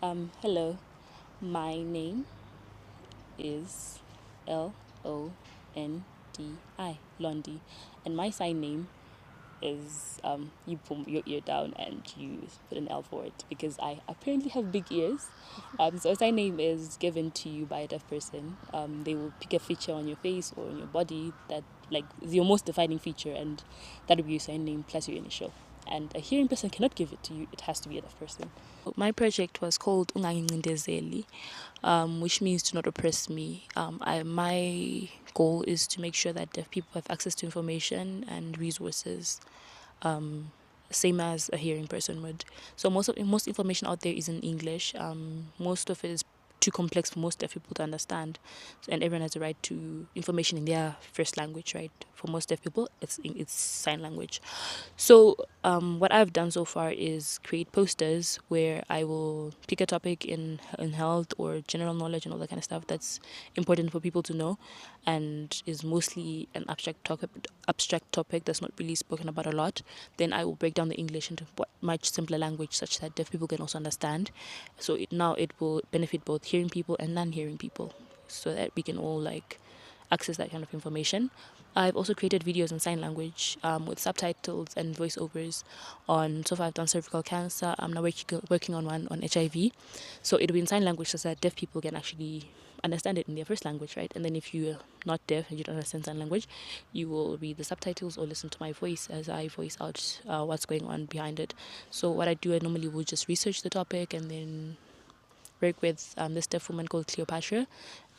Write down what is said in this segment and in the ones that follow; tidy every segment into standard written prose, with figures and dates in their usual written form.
Hello. My name is Londi, Londi, and my sign name is you put your ear down and you put an L for it because I apparently have big ears. So a sign name is given to you by a deaf person. They will pick a feature on your face or on your body that like is your most defining feature, and that will be your sign name plus your initial. And a hearing person cannot give it to you; it has to be a deaf person. My project was called Ungangincindezeli, which means to not oppress me. My goal is to make sure that deaf people have access to information and resources, same as a hearing person would. So most information out there is in English. Most of it is too complex for most deaf people to understand, and everyone has a right to information in their first language, right? For most deaf people, it's sign language. So what I've done so far is create posters where I will pick a topic in health or general knowledge and all that kind of stuff that's important for people to know, and is mostly an abstract topic that's not really spoken about a lot. Then I will break down the English into much simpler language such that deaf people can also understand. So now it will benefit both hearing people and non-hearing people, so that we can all like access that kind of information. I've also created videos in sign language with subtitles and voiceovers on. So far, I've done cervical cancer. I'm now working on one on HIV. So it'll be in sign language so that deaf people can actually understand it in their first language, right? And then if you're not deaf and you don't understand sign language, you will read the subtitles or listen to my voice as I voice out what's going on behind it. So what I do, I normally will just research the topic and then work with this deaf woman called Cleopatra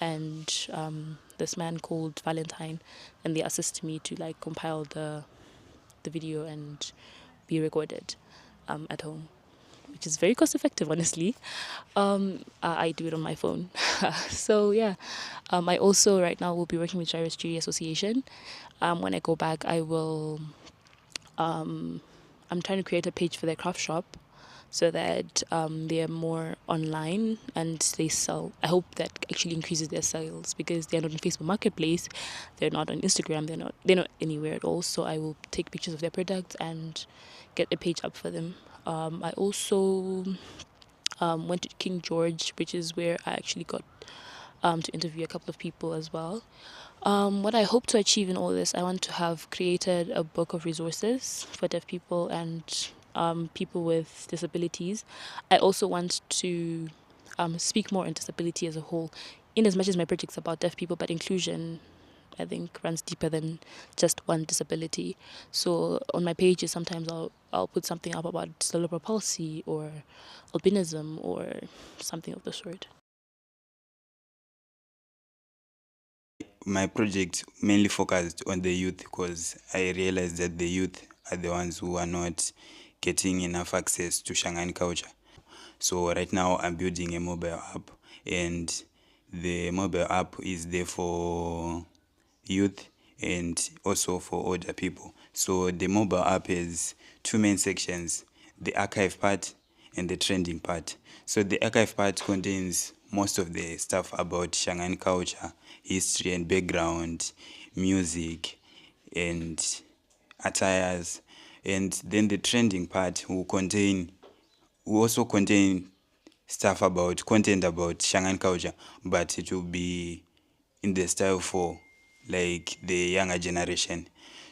and this man called Valentine, and they assist me to like compile the video and be recorded at home, which is very cost effective, honestly. I do it on my phone. So yeah, I also right now will be working with Gyrus Jury Association. When I go back, I will. I'm trying to create a page for their craft shop so that they're more online and they sell. I hope that actually increases their sales because they're not on Facebook Marketplace, they're not on Instagram, they're not anywhere at all. So I will take pictures of their products and get a page up for them. I also went to King George, which is where I actually got to interview a couple of people as well. What I hope to achieve in all this, I want to have created a book of resources for deaf people and people with disabilities. I also want to speak more on disability as a whole, in as much as my project's about deaf people, but inclusion, I think, runs deeper than just one disability. So on my pages, sometimes I'll put something up about cerebral palsy or albinism or something of the sort. My project mainly focused on the youth because I realized that the youth are the ones who are not getting enough access to Shangani culture. So right now I'm building a mobile app, and the mobile app is there for youth and also for older people. So the mobile app has two main sections, the archive part and the trending part. So the archive part contains most of the stuff about Shangani culture, history and background, music and attires. And then the trending part will also contain content about Shangan culture, but it will be in the style for like the younger generation.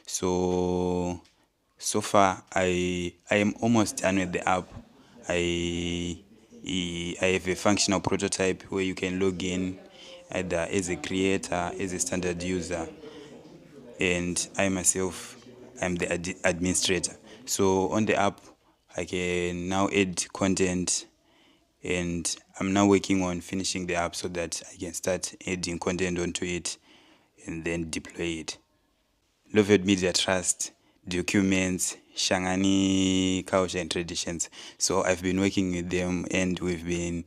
So so far I am almost done with the app. I I have a functional prototype where you can log in either as a creator, as a standard user, and I myself am the administrator. So on the app, I can now add content, and I'm now working on finishing the app so that I can start adding content onto it and then deploy it. Loved Media Trust documents Shangani culture and traditions. So I've been working with them, and we've been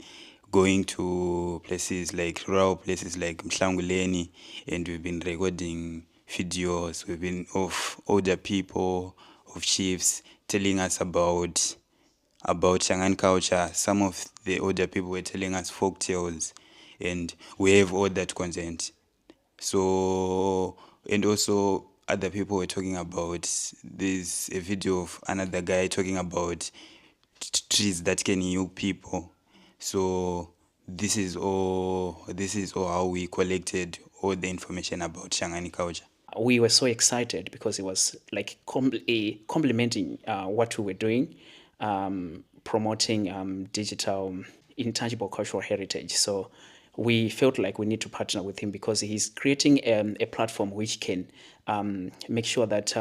going to places like rural places like Mhlanguleni, and we've been recording videos. We've been of older people, of chiefs, telling us about Shangan culture. Some of the older people were telling us folk tales, and we have all that content. So, and also other people were talking about, there's a video of another guy talking about trees that can heal people. So this is all how we collected all the information about Shangani culture. We were so excited because it was like complementing what we were doing, promoting digital intangible cultural heritage. So we felt like we need to partner with him because he's creating a platform which can make sure that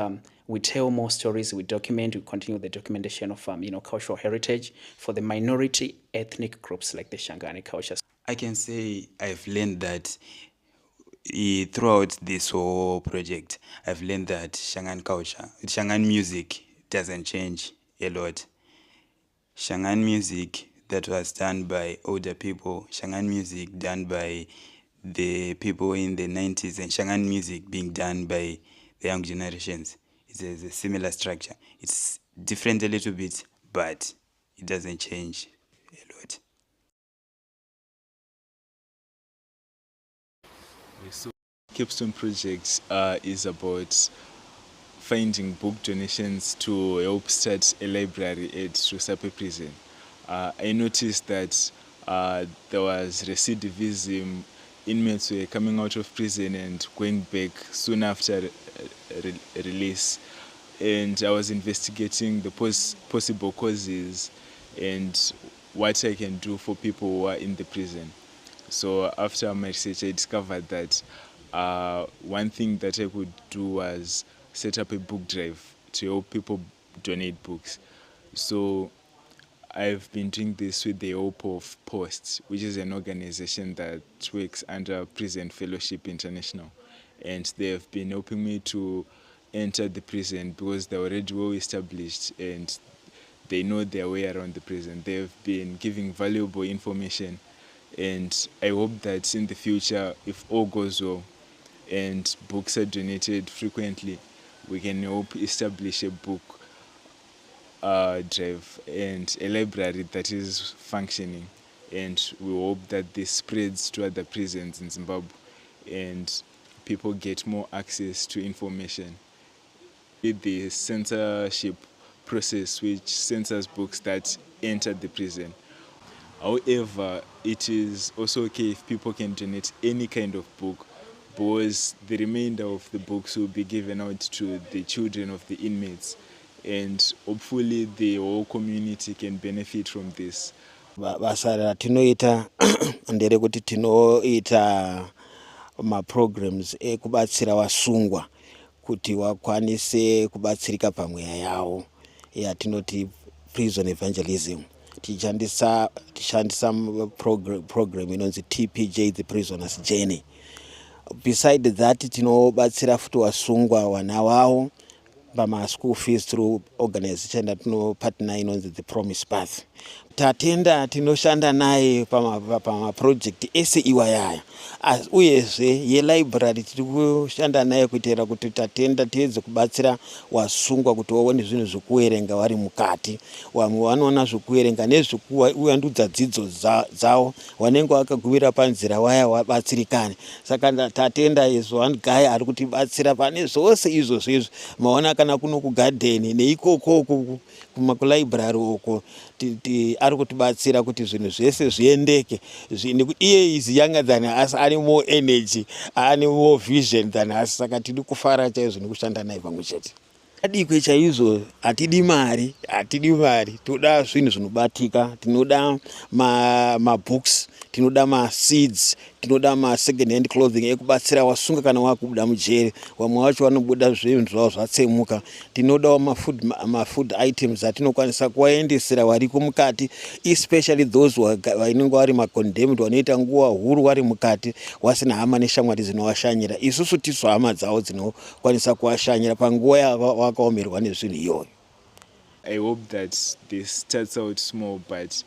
we tell more stories, we document, we continue the documentation of cultural heritage for the minority ethnic groups like the Shangani culture. I can say I've learned that throughout this whole project, I've learned that Shangan culture, Shangan music doesn't change a lot. Shangan music that was done by older people, Shangan music done by the people in the 90s, and Shangan music being done by the young generations. It's a similar structure. It's different a little bit, but it doesn't change a lot. So, Capstone project is about finding book donations to help start a library at Rusape prison. I noticed that there was recidivism. Inmates were coming out of prison and going back soon after release. And I was investigating the possible causes and what I can do for people who are in the prison. So after my research, I discovered that one thing that I could do was set up a book drive to help people donate books. So I've been doing this with the help of Post, which is an organization that works under Prison Fellowship International. And they have been helping me to enter the prison because they're already well established and they know their way around the prison. They've been giving valuable information, and I hope that in the future, if all goes well and books are donated frequently, we can help establish a book drive and a library that is functioning. And we hope that this spreads to other prisons in Zimbabwe and people get more access to information. The censorship process which censors books that enter the prison. However, it is also okay if people can donate any kind of book because the remainder of the books will be given out to the children of the inmates, and hopefully the whole community can benefit from this. Basa ratinoita nderekuti tinoita maprograms ekubatsira vasungwa kuti vakwanise kubatsirika pamweya yavo yatinoti prison evangelism. Tichandisa program inonzi TPJ, the prisoners journey. Beside that, tinobatsira futi vasungwa vana vavo school fees through organization partner inonzi the Promise Path. Tatenda tinoshanda naye pamaproject ese iwayaya uyezve yelibrary tiri kushanda naye kuitira kuti tatenda tiedze kubatsira wasungwa kuti waone zvinhu zvekuerenga vari mukati. Vamwe vanoona zvekuerenga nezvekuvandudza dzidzo dzavo, vanenge vakagumira panzira waya wabatsirikane. Saka tatenda is one guy ari kutibatsira pane zvose izvozvo maona kana kuno kugadheni neikoko kulibrary uko ari kutibatsira kuti zvinhu zvese zviendeke. Iye is younger than us, ane more energy, ane more vision than us. Saka tiri kufara chaizvo nekushanda naye pamwe chete. Adikwe chaizvo, hatidi mari, toda zvinhu zvinobatika, tinoda mabooks, tinoda maseeds, tinoda second hand clothing ekubatsira wasunga kana wakubuda mujeri. Vamwe vacho vanobuda zvinhu zvavo zvatsemuka. Tinodawo mafood items atinokwanisa kuvaendesera variko mukati, especially those vanenge vari macondemned, vanoita nguva huru vari mukati vasina hama neshamwari dzinovashanyira. Isusu tisu hama dzavo dzinokwanisa kuvashanyira panguva yavakaomerwa nezvinhu iyoyo. I hope that this starts out small but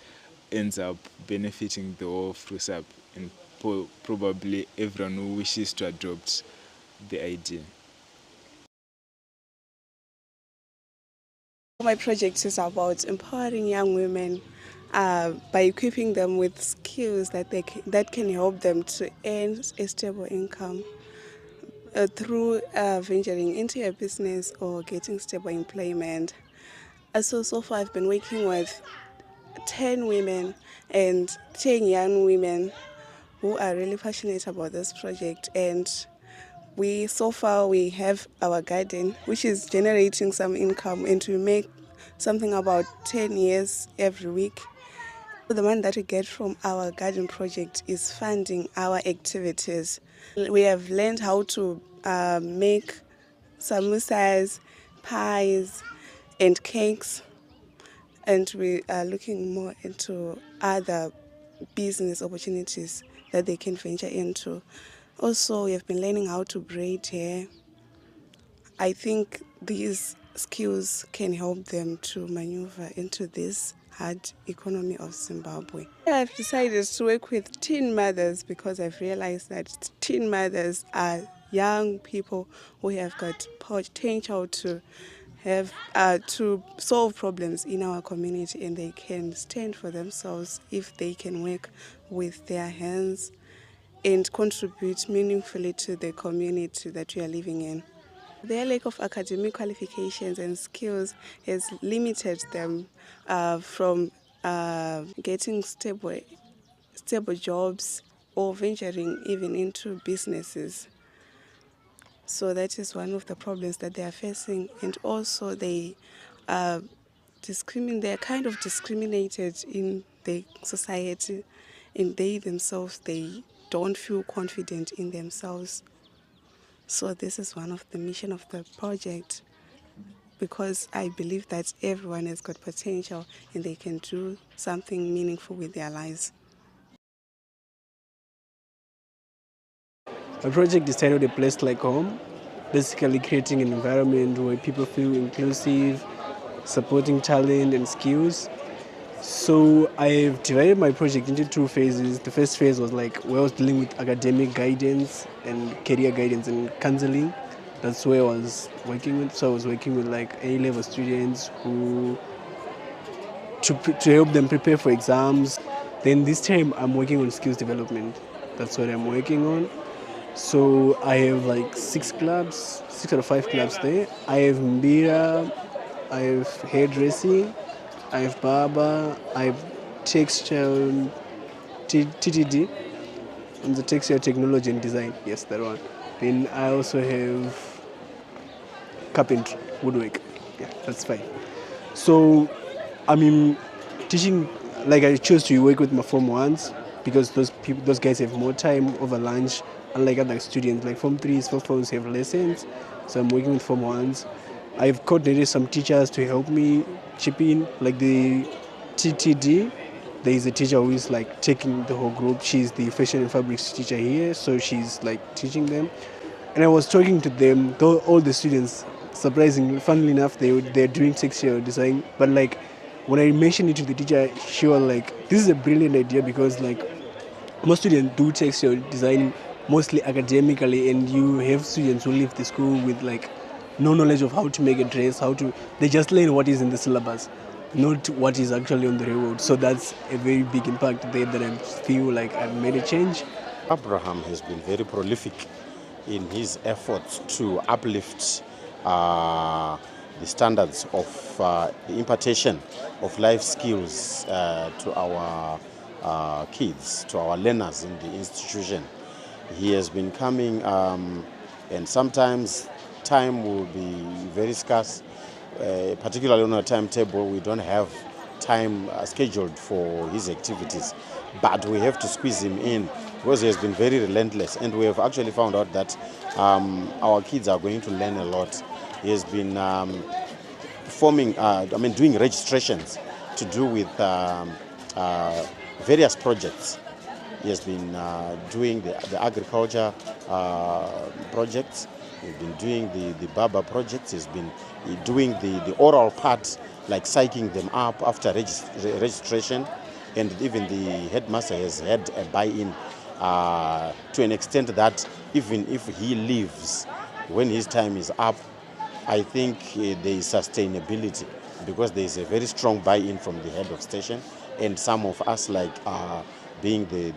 ends up benefiting the whole of Rusap and probably everyone who wishes to adopt the idea. My project is about empowering young women by equipping them with skills that can help them to earn a stable income through venturing into a business or getting stable employment. So far I've been working with 10 women and 10 young women who are really passionate about this project. And so far we have our garden, which is generating some income, and we make something about 10 years every week. The money that we get from our garden project is funding our activities. We have learned how to make samosas, pies, and cakes, and we are looking more into other business opportunities that they can venture into. Also, we have been learning how to braid hair. I think these skills can help them to maneuver into this hard economy of Zimbabwe. I've decided to work with teen mothers because I've realized that teen mothers are young people who have got potential to have to solve problems in our community, and they can stand for themselves if they can work with their hands and contribute meaningfully to the community that we are living in. Their lack of academic qualifications and skills has limited them from getting stable jobs or venturing even into businesses. So that is one of the problems that they are facing. And also they are they're kind of discriminated in the society, and they themselves, they don't feel confident in themselves. So this is one of the mission of the project, because I believe that everyone has got potential and they can do something meaningful with their lives. My project is titled A Place Like Home, basically creating an environment where people feel inclusive, supporting talent and skills. So I've divided my project into two phases. The first phase was like where I was dealing with academic guidance and career guidance and counseling. That's where I was working with. So I was working with like A-level students who to help them prepare for exams. Then this time I'm working on skills development. That's what I'm working on. So I have like 6 out of 5 clubs there. I have Mbira, I have hairdressing, I have barber, I have textile, TTD, and the textile technology and design. Yes, that one. Then I also have carpentry, woodwork. Yeah, that's fine. So, I mean, teaching, like I chose to work with my Form 1s because those guys have more time over lunch, unlike other students. Like Form 3s, Form 4s have lessons, so I'm working with Form 1s. I've coordinated some teachers to help me chip in, like the TTD. There is a teacher who is like taking the whole group. She's the fashion and fabrics teacher here, so she's like teaching them. And I was talking to them, all the students. Surprisingly, funnily enough, they're doing textile design. But like, when I mentioned it to the teacher, she was like, "This is a brilliant idea because like, most students do textile design mostly academically, and you have students who leave the school with like no knowledge of how to make a dress, they just learn what is in the syllabus, not what is actually on the road. So that's a very big impact there that I feel like I've made a change. Abraham has been very prolific in his efforts to uplift the standards of the impartation of life skills to our kids, to our learners in the institution. He has been coming, and sometimes time will be very scarce, particularly on a timetable. We don't have time scheduled for his activities, but we have to squeeze him in because he has been very relentless, and we have actually found out that our kids are going to learn a lot. He has been doing registrations to do with various projects. He has been doing the agriculture projects. He's been doing the barber projects. He's been doing the oral part, like psyching them up after registration. And even the headmaster has had a buy-in to an extent that even if he leaves when his time is up, I think there is sustainability because there is a very strong buy-in from the head of station and some of us, like being the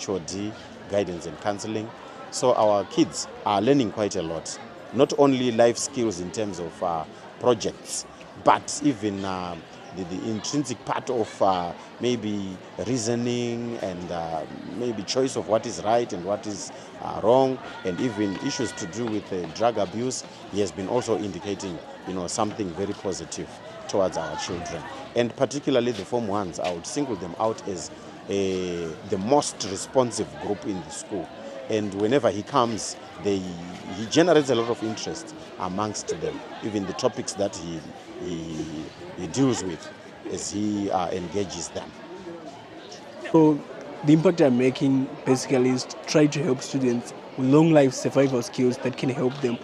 HOD, guidance and counseling. So our kids are learning quite a lot, not only life skills in terms of projects, but even the the intrinsic part of maybe reasoning and maybe choice of what is right and what is wrong, and even issues to do with drug abuse, he has been also indicating, something very positive towards our children. And particularly the Form 1s, I would single them out as the most responsive group in the school. And whenever he comes, he generates a lot of interest amongst them, even the topics that he deals with as he engages them. So the impact I'm making basically is to try to help students with long life survival skills that can help them